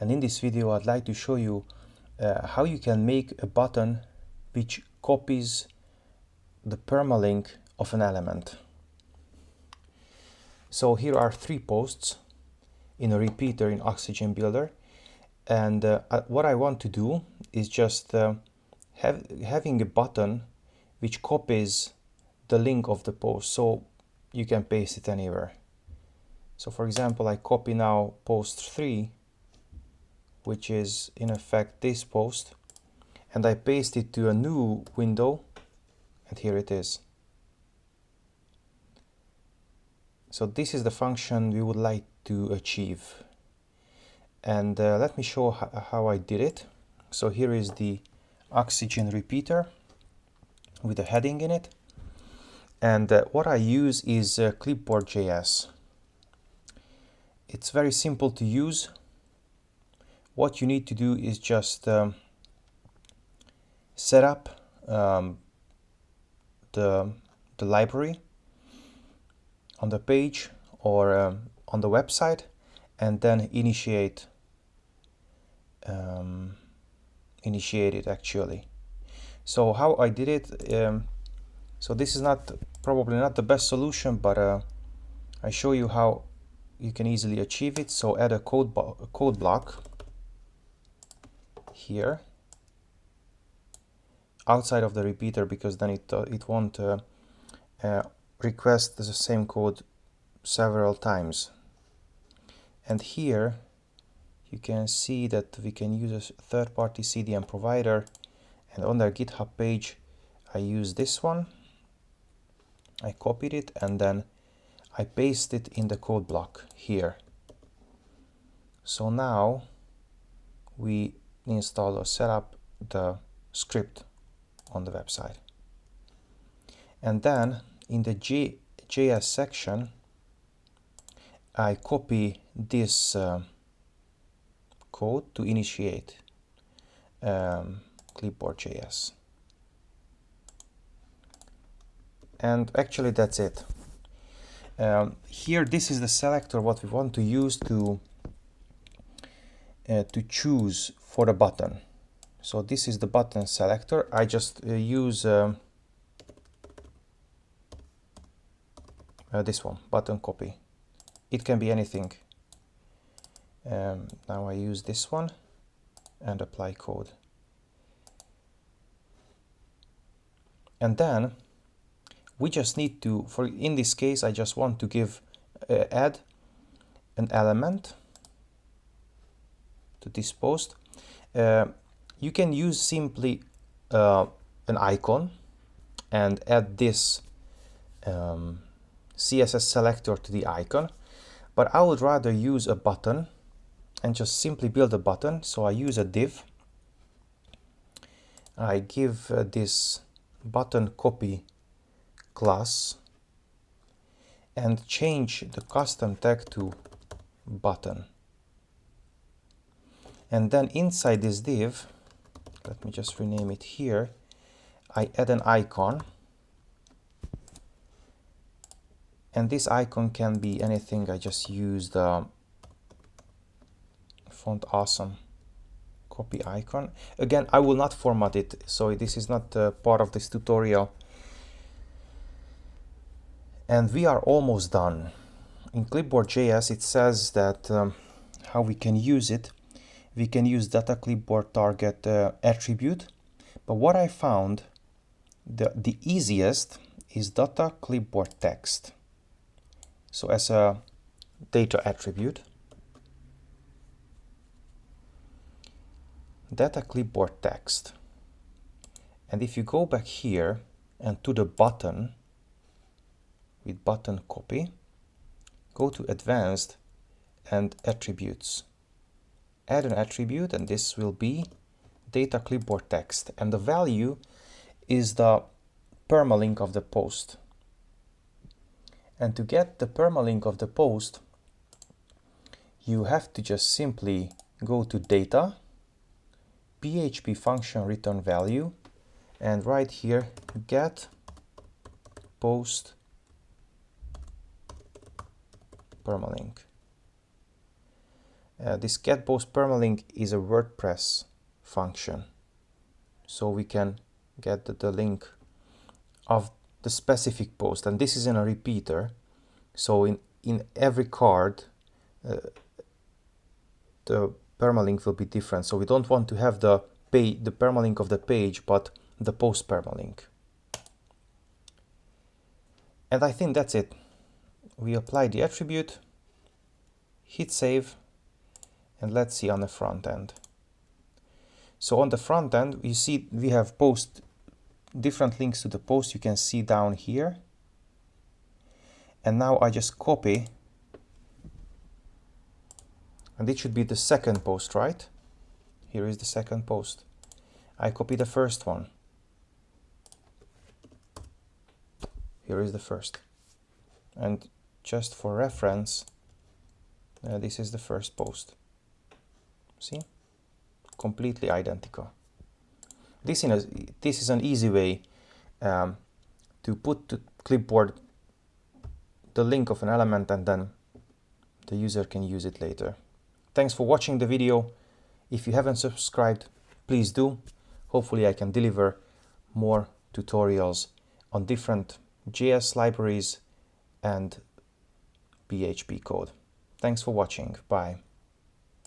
and in this video I'd like to show you how you can make a button which copies the permalink of an element. So here are 3 posts in a repeater in Oxygen Builder, and what I want to do is just having a button which copies the link of the post, so you can paste it anywhere. So for example, I copy now post 3, which is in effect this post, and I paste it to a new window, and here it is. So this is the function we would like to achieve, and let me show how I did it. So here is the Oxygen repeater with a heading in it, and what I use is ClipboardJS. It's very simple to use. What you need to do is just set up the library on the page or on the website, and then initiate it actually. So how I did it, so this is probably not the best solution, but I show you how you can easily achieve it. So add a code block here outside of the repeater, because then it won't request the same code several times. And here you can see that we can use a third-party CDN provider, and on their GitHub page I use this one. I copied it and then I paste it in the code block here. So now we install or set up the script on the website, and then in the JS section I copy this code to initiate ClipboardJS, and actually that's it. Here, this is the selector what we want to use to choose for the button. So this is the button selector. I just use this one, button copy. It can be anything. Now I use this one and apply code. And then we just need to, in this case, I just want to give add an element to this post. You can use simply an icon and add this CSS selector to the icon, but I would rather use a button and just simply build a button. So I use a div. I give this button copy class and change the custom tag to button. And then inside this div, let me just rename it here, I add an icon, and this icon can be anything. I just use the font awesome copy icon. Again, I will not format it, so this is not part of this tutorial. And we are almost done. In ClipboardJS it says that how we can use it. We can use data clipboard target attribute, but what I found the easiest is data clipboard text. So as a data attribute, data clipboard text, and if you go back here and to the button with button copy, go to advanced and attributes, add an attribute, and this will be data clipboard text, and the value is the permalink of the post. And to get the permalink of the post, you have to just simply go to data, PHP function return value, and right here get post permalink. This getPost permalink is a WordPress function, so we can get the link of the specific post, and this is in a repeater, so in every card the permalink will be different. So we don't want to have the permalink of the page, but the post permalink. And I think that's it. We apply the attribute, hit save, and let's see on the front end. So on the front end, you see we have different links to the post. You can see down here. And now I just copy, and it should be the second post, right? Here is the second post. I copy the first one. Here is the first. And just for reference, this is the first post. See? Completely identical. This is an easy way to put to clipboard the link of an element, and then the user can use it later. Thanks for watching the video. If you haven't subscribed, please do. Hopefully I can deliver more tutorials on different JS libraries and PHP code. Thanks for watching. Bye.